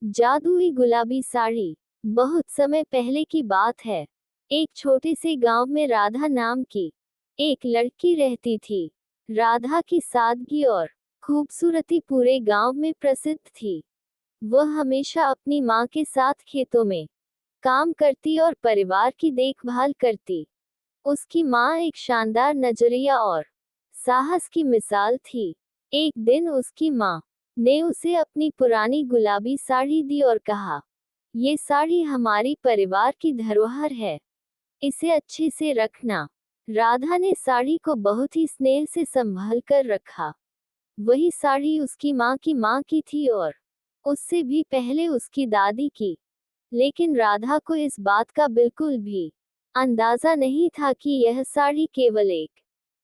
जादुई गुलाबी साड़ी। बहुत समय पहले की बात है। एक छोटे से गांव में राधा नाम की एक लड़की रहती थी। राधा की सादगी और खूबसूरती पूरे गांव में प्रसिद्ध थी। वह हमेशा अपनी माँ के साथ खेतों में काम करती और परिवार की देखभाल करती। उसकी माँ एक शानदार नजरिया और साहस की मिसाल थी। एक दिन उसकी माँ ने उसे अपनी पुरानी गुलाबी साड़ी दी और कहा, ये साड़ी हमारी परिवार की धरोहर है, इसे अच्छे से रखना। राधा ने साड़ी को बहुत ही स्नेह से संभाल कर रखा। वही साड़ी उसकी माँ की थी और उससे भी पहले उसकी दादी की। लेकिन राधा को इस बात का बिल्कुल भी अंदाजा नहीं था कि यह साड़ी केवल एक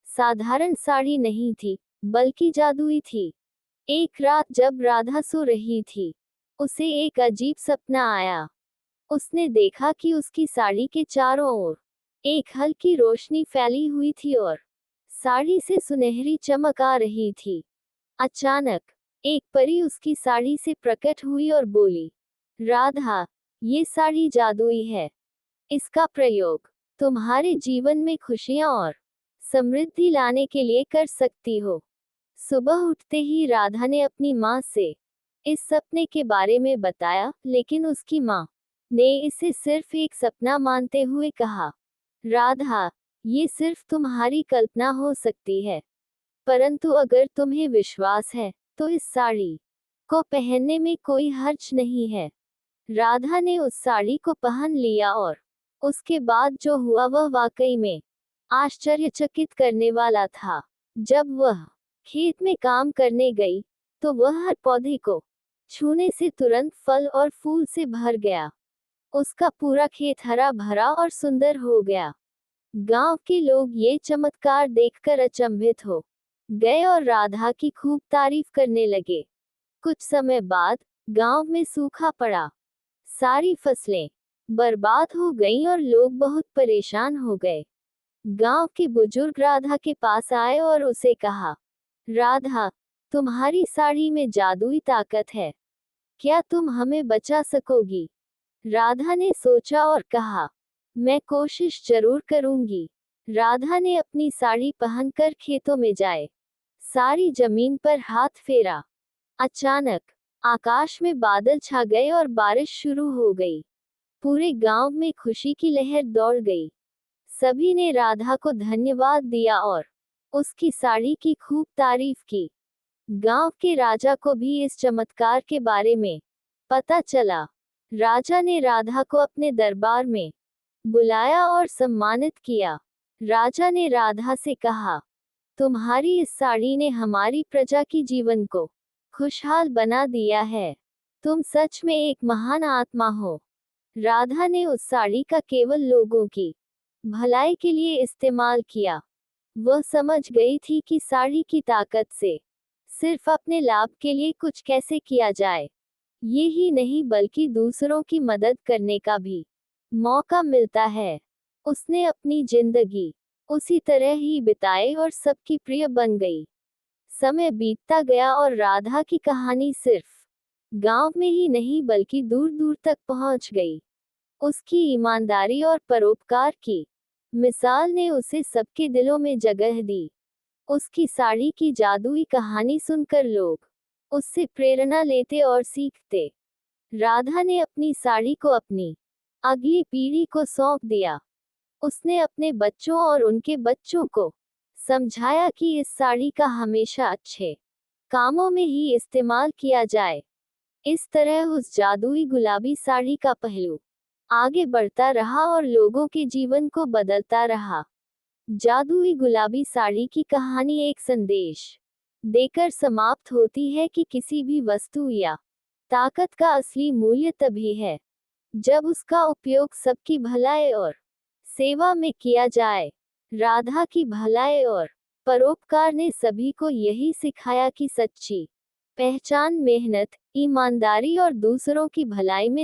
साधारण साड़ी नहीं थी, बल्कि जादुई थी। एक रात जब राधा सो रही थी, उसे एक अजीब सपना आया। उसने देखा कि उसकी साड़ी के चारों ओर एक हल्की रोशनी फैली हुई थी और साड़ी से सुनहरी चमक आ रही थी। अचानक एक परी उसकी साड़ी से प्रकट हुई और बोली, राधा, ये साड़ी जादुई है। इसका प्रयोग तुम्हारे जीवन में खुशियां और समृद्धि लाने के लिए कर सकती हो। सुबह उठते ही राधा ने अपनी माँ से इस सपने के बारे में बताया, लेकिन उसकी माँ ने इसे सिर्फ एक सपना मानते हुए कहा, राधा, ये सिर्फ तुम्हारी कल्पना हो सकती है, परंतु अगर तुम्हें विश्वास है, तो इस साड़ी को पहनने में कोई हर्ज नहीं है। राधा ने उस साड़ी को पहन लिया और उसके बाद जो हुआ वह वाकई में आश्चर्यचकित करने वाला था। जब वह खेत में काम करने गई, तो वह हर पौधे को छूने से तुरंत फल और फूल से भर गया। उसका पूरा खेत हरा भरा और सुंदर हो गया। गांव के लोग ये चमत्कार देखकर अचंभित हो गए और राधा की खूब तारीफ करने लगे। कुछ समय बाद गांव में सूखा पड़ा। सारी फसलें बर्बाद हो गईं और लोग बहुत परेशान हो गए। गांव के बुजुर्ग राधा के पास आए और उसे कहा, राधा, तुम्हारी साड़ी में जादुई ताकत है, क्या तुम हमें बचा सकोगी? राधा ने सोचा और कहा, मैं कोशिश जरूर करूंगी। राधा ने अपनी साड़ी पहनकर खेतों में जाए सारी जमीन पर हाथ फेरा। अचानक आकाश में बादल छा गए और बारिश शुरू हो गई। पूरे गांव में खुशी की लहर दौड़ गई। सभी ने राधा को धन्यवाद दिया और उसकी साड़ी की खूब तारीफ की। गांव के राजा को भी इस चमत्कार के बारे में पता चला। राजा ने राधा को अपने दरबार में बुलाया और सम्मानित किया। राजा ने राधा से कहा, तुम्हारी इस साड़ी ने हमारी प्रजा की जीवन को खुशहाल बना दिया है। तुम सच में एक महान आत्मा हो। राधा ने उस साड़ी का केवल लोगों की भलाई के लिए इस्तेमाल किया। वह समझ गई थी कि साड़ी की ताकत से सिर्फ अपने लाभ के लिए कुछ कैसे किया जाए, ये ही नहीं बल्कि दूसरों की मदद करने का भी मौका मिलता है। उसने अपनी जिंदगी उसी तरह ही बिताई और सबकी प्रिय बन गई। समय बीतता गया और राधा की कहानी सिर्फ गांव में ही नहीं बल्कि दूर दूर तक पहुंच गई। उसकी ईमानदारी और परोपकार की मिसाल ने उसे सबके दिलों में जगह दी। उसकी साड़ी की जादुई कहानी सुनकर लोग उससे प्रेरणा लेते और सीखते। राधा ने अपनी साड़ी को अपनी अगली पीढ़ी को सौंप दिया। उसने अपने बच्चों और उनके बच्चों को समझाया कि इस साड़ी का हमेशा अच्छे कामों में ही इस्तेमाल किया जाए। इस तरह उस जादुई गुलाबी साड़ी का पहलू आगे बढ़ता रहा और लोगों के जीवन को बदलता रहा। जादुई गुलाबी साड़ी की कहानी एक संदेश देकर समाप्त होती है कि किसी भी वस्तु या ताकत का असली मूल्य तभी है जब उसका उपयोग सबकी भलाई और सेवा में किया जाए। राधा की भलाई और परोपकार ने सभी को यही सिखाया कि सच्ची पहचान मेहनत, ईमानदारी और दूसरों की भलाई में